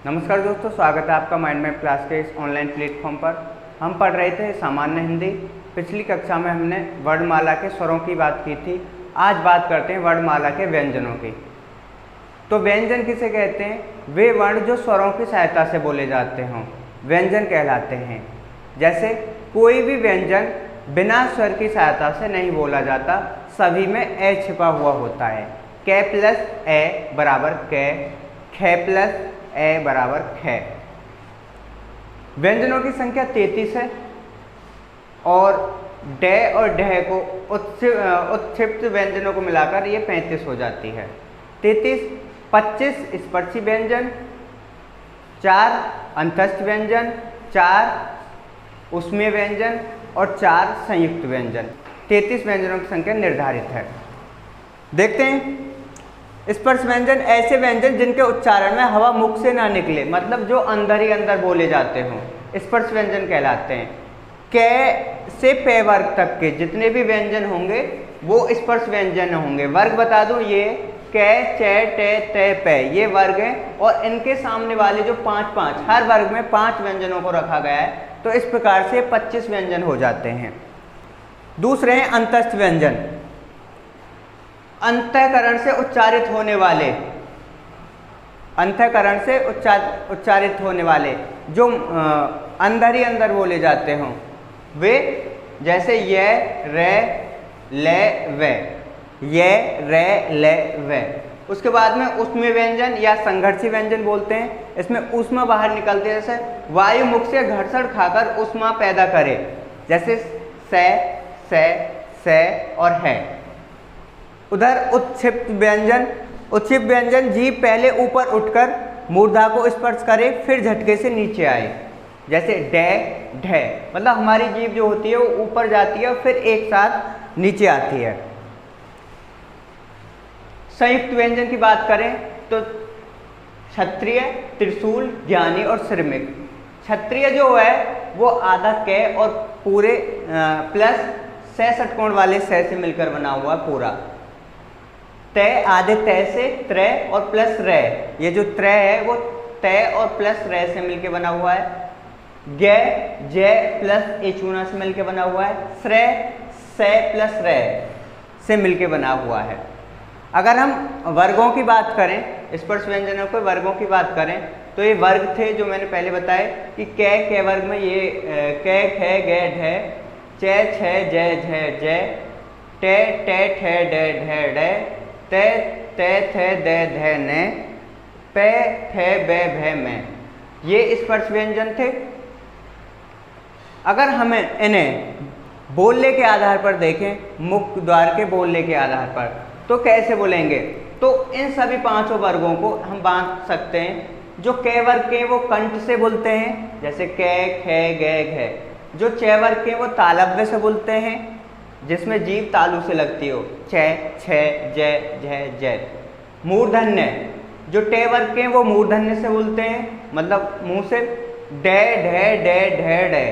नमस्कार दोस्तों, स्वागत है आपका माइंड मैप क्लास के इस ऑनलाइन प्लेटफॉर्म पर। हम पढ़ रहे थे सामान्य हिंदी। पिछली कक्षा में हमने वर्णमाला के स्वरों की बात की थी। आज बात करते हैं वर्णमाला के व्यंजनों की। तो व्यंजन किसे कहते हैं? वे वर्ण जो स्वरों की सहायता से बोले जाते हों व्यंजन कहलाते हैं। जैसे कोई भी व्यंजन बिना स्वर की सहायता से नहीं बोला जाता, सभी में ए छिपा हुआ होता है। क प्लस ए बराबर कै, ख प्लस ए बराबर ख। व्यंजनों की संख्या 33 है और डे और ढह को उत्क्षिप्त व्यंजनों को मिलाकर ये 35 हो जाती है। 33, 25 स्पर्शी व्यंजन, 4 अंतस्थ व्यंजन, 4 ऊष्मीय व्यंजन और 4 संयुक्त व्यंजन। 33 व्यंजनों की संख्या निर्धारित है। देखते हैं स्पर्श व्यंजन ऐसे व्यंजन जिनके उच्चारण में हवा मुख से ना निकले, मतलब जो अंदर ही अंदर बोले जाते हों, स्पर्श व्यंजन कहलाते हैं। कै से पे वर्ग तक के जितने भी व्यंजन होंगे वो स्पर्श व्यंजन होंगे। वर्ग बता दूं, ये कै, चे, टे, ते, पे ये वर्ग हैं और इनके सामने वाले जो 5 हर वर्ग में 5 व्यंजनों को रखा गया है, तो इस प्रकार से 25 व्यंजन हो जाते हैं। दूसरे हैं अंतस्थ व्यंजन। अंतःकरण से उच्चारित होने वाले, अंतःकरण से उच्चारित होने वाले जो अंदर ही अंदर बोले जाते हों वे, जैसे ये, रे, ले, वे, ये, रे, ले, वे। उसके बाद में ऊष्मीय व्यंजन या संघर्षी व्यंजन बोलते हैं। इसमें ऊष्मा बाहर निकलती है, जैसे वायु मुख से घर्षण खाकर ऊष्मा पैदा करे, जैसे से और है। उधर उत्क्षिप्त व्यंजन। उत्क्षिप्त व्यंजन जीभ पहले ऊपर उठकर मूर्धा को स्पर्श करे, फिर झटके से नीचे आए, जैसे डे, ढे। मतलब हमारी जीभ जो होती है वो ऊपर जाती है और फिर एक साथ नीचे आती है। संयुक्त व्यंजन की बात करें तो क्षत्रिय, त्रिशूल, ज्ञानी और श्रमिक। क्षत्रिय जो है वो आधा कै और पूरे प्लस से षटकोण वाले से मिलकर बना हुआ पूरा। तय आधे तय से त्रय और प्लस रे, ये जो त्रय है वो तय और प्लस रे से मिलकर बना हुआ है। गे, जय प्लस एचूना से मिलकर बना हुआ है। श्रेय से प्लस रे से मिलकर बना हुआ है। अगर हम वर्गों की बात करें, स्पर्श व्यंजनों के वर्गों की बात करें, तो ये वर्ग थे जो मैंने पहले बताए कि कै वर्ग में ये कै, खे, गे, ढे, चे, छे, जय, झे, जय, टे, टे, ठे, डे, ढे, डे, ते, ते, थे, दे, धे, ने, पे, फे, बे, भे, में। ये स्पर्श व्यंजन थे। अगर हमें इन्हें बोलने के आधार पर देखें, मुख द्वार के बोलने के आधार पर, तो कैसे बोलेंगे? तो इन सभी 5 वर्गों को हम बांट सकते हैं। जो कै वर्ग के वो कंठ से बोलते हैं, जैसे कै, खे, गे, घे। जो चे वर्ग के वो तालव्य से बोलते हैं, जिसमें जीभ तालु से लगती हो, छे, छे, जय, झय, जय। मूर्धन्य, जो टे वर्ग के वो मूर्धन्य से बोलते हैं, मतलब मुंह से डे, ढे, डे, ढे, डे,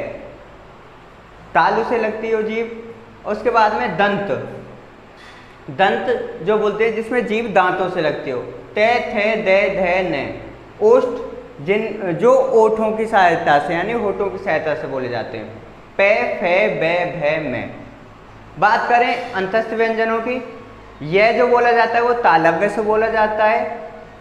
तालु से लगती हो जीभ। उसके बाद में दंत, दंत जो बोलते हैं जिसमें जीभ दांतों से लगती हो, ते, थे, दे, धे, ने। ओष्ठ, जो ओठों की सहायता से यानी होठों की सहायता से बोले जाते हैं, पे, फे, बे, भे, में। बात करें अंतस्थ व्यंजनों की, यह जो बोला जाता है वो तालव्य से बोला जाता है।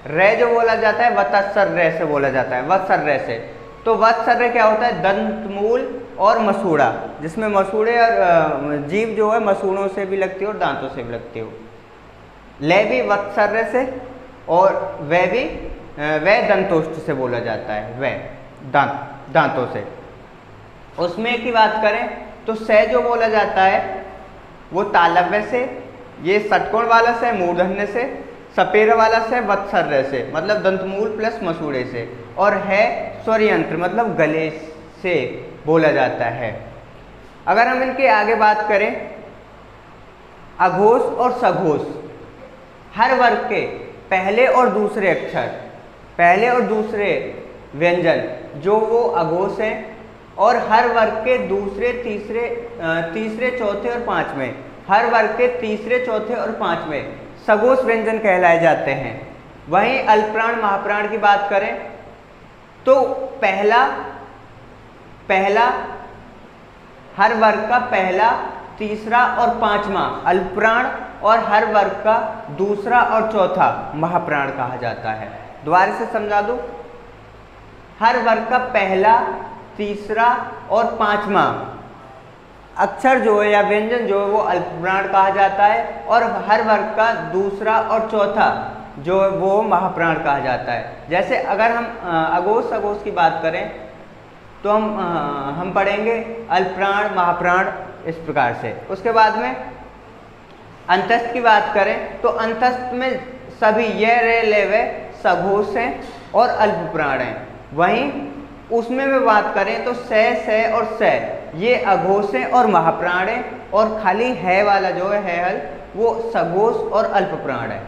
रे जो बोला जाता है वत्सर रे से बोला जाता है, वत्सर रे से। तो वत्सर रे क्या होता है? दंतमूल और मसूड़ा, जिसमें मसूड़े और जीभ जो है मसूड़ों से भी लगती हो और दांतों से भी लगती हो। ले भी वत्सर रे से और वह भी वह दंतोष्ठ से बोला जाता है, वह दांतों से। उसमें की बात करें तो से जो बोला जाता है वो तालव्य से, ये षटकोण वाला से, मूर्धन्य से, सपेरा वाला से, वत्सर्य से, मतलब दंतमूल प्लस मसूड़े से, और है स्वरयंत्र मतलब गले से बोला जाता है। अगर हम इनके आगे बात करें, अघोष और सघोष, हर वर्ग के पहले और दूसरे अक्षर, पहले और दूसरे व्यंजन जो वो अघोष हैं, और हर वर्ग के दूसरे, तीसरे, चौथे और पांचवें, हर वर्ग के तीसरे, चौथे और पांचवें सघोष व्यंजन कहलाए जाते हैं। वहीं अल्पप्राण महाप्राण की बात करें तो पहला हर वर्ग का पहला, तीसरा और पांचवा अल्पप्राण और हर वर्ग का दूसरा और चौथा महाप्राण कहा जाता है। दोबारा से समझा दूं, हर वर्ग का पहला, तीसरा और पांचवा अक्षर जो है या व्यंजन जो है वो अल्पप्राण कहा जाता है, और हर वर्ग का दूसरा और चौथा जो है वो महाप्राण कहा जाता है। जैसे अगर हम अघोष की बात करें तो हम पढ़ेंगे अल्पप्राण, महाप्राण इस प्रकार से। उसके बाद में अंतस्थ की बात करें तो अंतस्थ में सभी ये रे ले वे सघोष हैं और अल्पप्राण हैं। वहीं उसमें भी बात करें तो से और से ये अघोष हैं और महाप्राण हैं, और खाली है वाला जो है हल वो सघोष और अल्पप्राण है।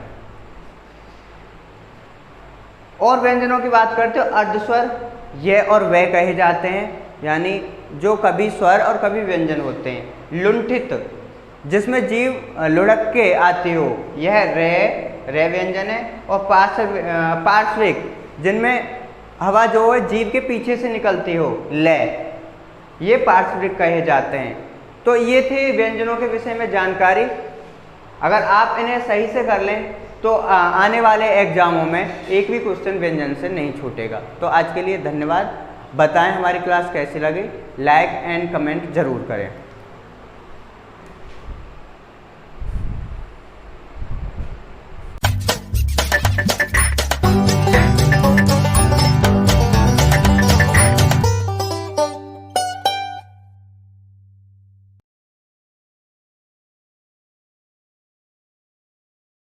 और व्यंजनों की बात करते हो अर्धस्वर ये और वे कहे जाते हैं, यानी जो कभी स्वर और कभी व्यंजन होते हैं। लुंठित जिसमें जीव लुढ़क के आती हो, यह रे व्यंजन है। और पार्श्विक जिनमें हवा जो है जीव के पीछे से निकलती हो, ले, ये पार्श्विक कहे जाते हैं। तो ये थे व्यंजनों के विषय में जानकारी। अगर आप इन्हें सही से कर लें तो आने वाले एग्जामों में एक भी क्वेश्चन व्यंजन से नहीं छूटेगा। तो आज के लिए धन्यवाद। बताएं हमारी क्लास कैसी लगी, लाइक एंड कमेंट जरूर करें।